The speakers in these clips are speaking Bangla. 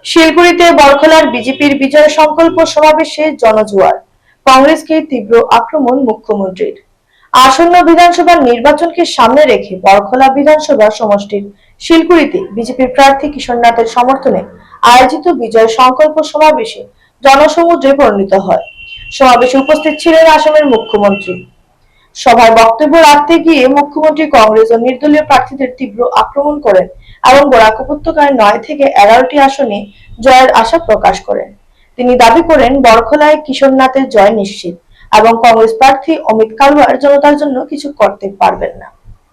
শিলগুড়িতে বরখলার বিজেপির বিজয় সংকল্প সমাবেশে জনজোয়ার, কংগ্রেসকে তীব্র আক্রমণ মুখ্যমন্ত্রীর। আসন্ন বিধানসভা নির্বাচনকে সামনে রেখে বরখলা বিধানসভা সমষ্টির শিলগুড়িতে বিজেপির প্রার্থী কিশোর নাথের সমর্থনে আয়োজিত বিজয় সংকল্প সমাবেশে জনসমুদ্রে পরিণত হয়। সমাবেশে উপস্থিত ছিলেন আসামের মুখ্যমন্ত্রী। সভায় বক্তব্য রাখতে গিয়ে মুখ্যমন্ত্রী কংগ্রেস ও নির্দলীয় প্রার্থীদের তীব্র আক্রমণ করেন এবং বরাক উপত্যকায় 9 থেকে 11টি আসনে জয়ের আশা প্রকাশ করেন। তিনি দাবি করেন বরখলায় কিশোর নাথের জয় নিশ্চিত এবং কংগ্রেস প্রার্থী অমিত কালওয়ার জনতার জন্য কিছু করতে পারবেন না।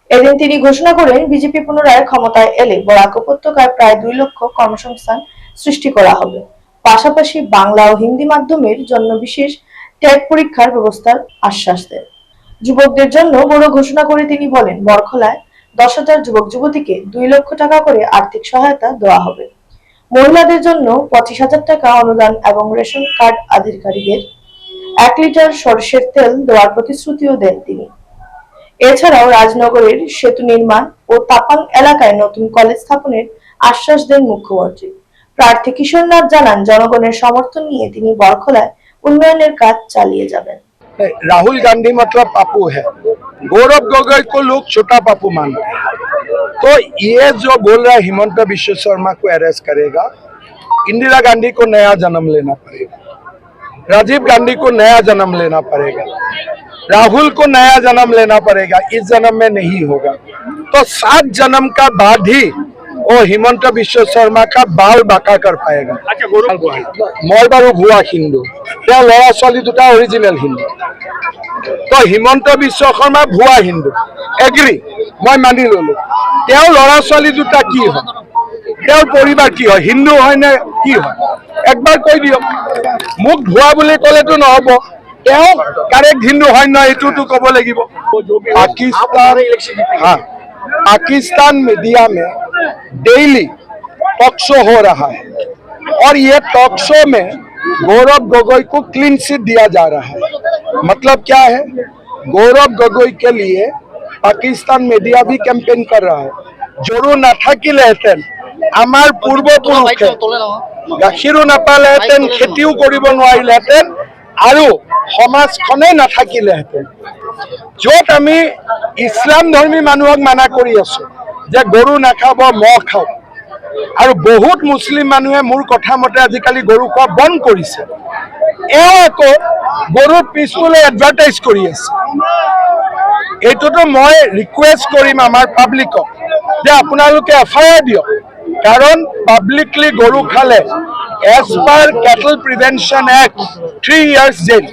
এদিন তিনি ঘোষণা করেন বিজেপি পুনরায় ক্ষমতায় এলে বরাক উপত্যকায় প্রায় 2 লক্ষ কর্মসংস্থান সৃষ্টি করা হবে। পাশাপাশি বাংলা ও হিন্দি মাধ্যমের জন্য বিশেষ টেট পরীক্ষার ব্যবস্থার আশ্বাস দেন। যুবকদের জন্য বড় ঘোষণা করে তিনি বলেন বরখলায় 10,000 যুবক যুবতীকে 2 লক্ষ টাকা করে আর্থিক সহায়তা দেওয়া হবে। মহিলাদের জন্য 25,000 টাকা অনুদান এবং রেশন কার্ড আধিকারিকদের 1 লিটার সরষের তেল দেওয়ার প্রতিশ্রুতিও দেন তিনি। এছাড়াও রাজনগরের সেতু নির্মাণ ও তাপাং এলাকায় নতুন কলেজ স্থাপনের আশ্বাস দেন মুখ্যমন্ত্রী। প্রার্থী কিশোর নাথ জানান জনগণের সমর্থন নিয়ে তিনি বরখলায় উন্নয়নের কাজ চালিয়ে যাবেন। राहुल गांधी मतलब पापू है, गौरव गोगोई को लोग छोटा पापू मानते हैं। तो ये जो बोल रहा है हिमंत बिश्व शर्मा को अरेस्ट करेगा, इंदिरा गांधी को नया जन्म लेना पड़ेगा, राजीव गांधी को नया जन्म लेना पड़ेगा, राहुल को नया जन्म लेना पड़ेगा। इस जन्म में नहीं होगा तो 7 जन्म का बाद ही वो हिमंत बिश्व शर्मा का बाल बाका कर पाएगा। मैं बारू भुआ हिंदू, लड़ा छोली दुटा ओरिजिनल हिंदू। तो हिमंत बिश्व शर्मा भुआ हिंदू एग्री मैं मानि ललो। लड़ा छोली दुटा की है, परिवार की है, हिंदू है ना की है एक बार কৈ দিয়ক। मुख भुआ বুলি কলে তো নহব, কারেক্ট হিন্দু হয় না এটুটো কব লাগিব। पाकिस्तान मीडिया में डेली टॉक शो हो रहा है और ये टॉक शो में गौरव गोगोई को क्लीन चिट दिया जा रहा है। मतलब क्या है, गौरव गोगोई के लिए पाकिस्तान मीडिया भी कैंपेन कर रहा है। जरूर नाथाकिलेहेतेन आमार पूर्वपुरुषे गाखिरो नापालेहेतेन खेतिও কৰিব নোৱাৰিলেহেতেন আৰু সমাজখনে নাথাকিলেহেতেন। য'ত আমি ইছলাম ধৰ্মী মানুহক মানা কৰি আছো যে গৰু নাখাব মহ খাও, আৰু বহুত মুছলিম মানুহে মোৰ কথা মতে আজিকালি গৰু খোৱা বন্ধ কৰিছে। এও আকৌ গৰুৰ পিছফালে এডভাৰটাইজ কৰি আছে। এইটোতো মই ৰিকুৱেষ্ট কৰিম আমাৰ পাব্লিকক যে আপোনালোকে এফআইআৰ দিয়ক, কাৰণ পাব্লিকলি গৰু খালে as per cattle prevention act 3 years jail.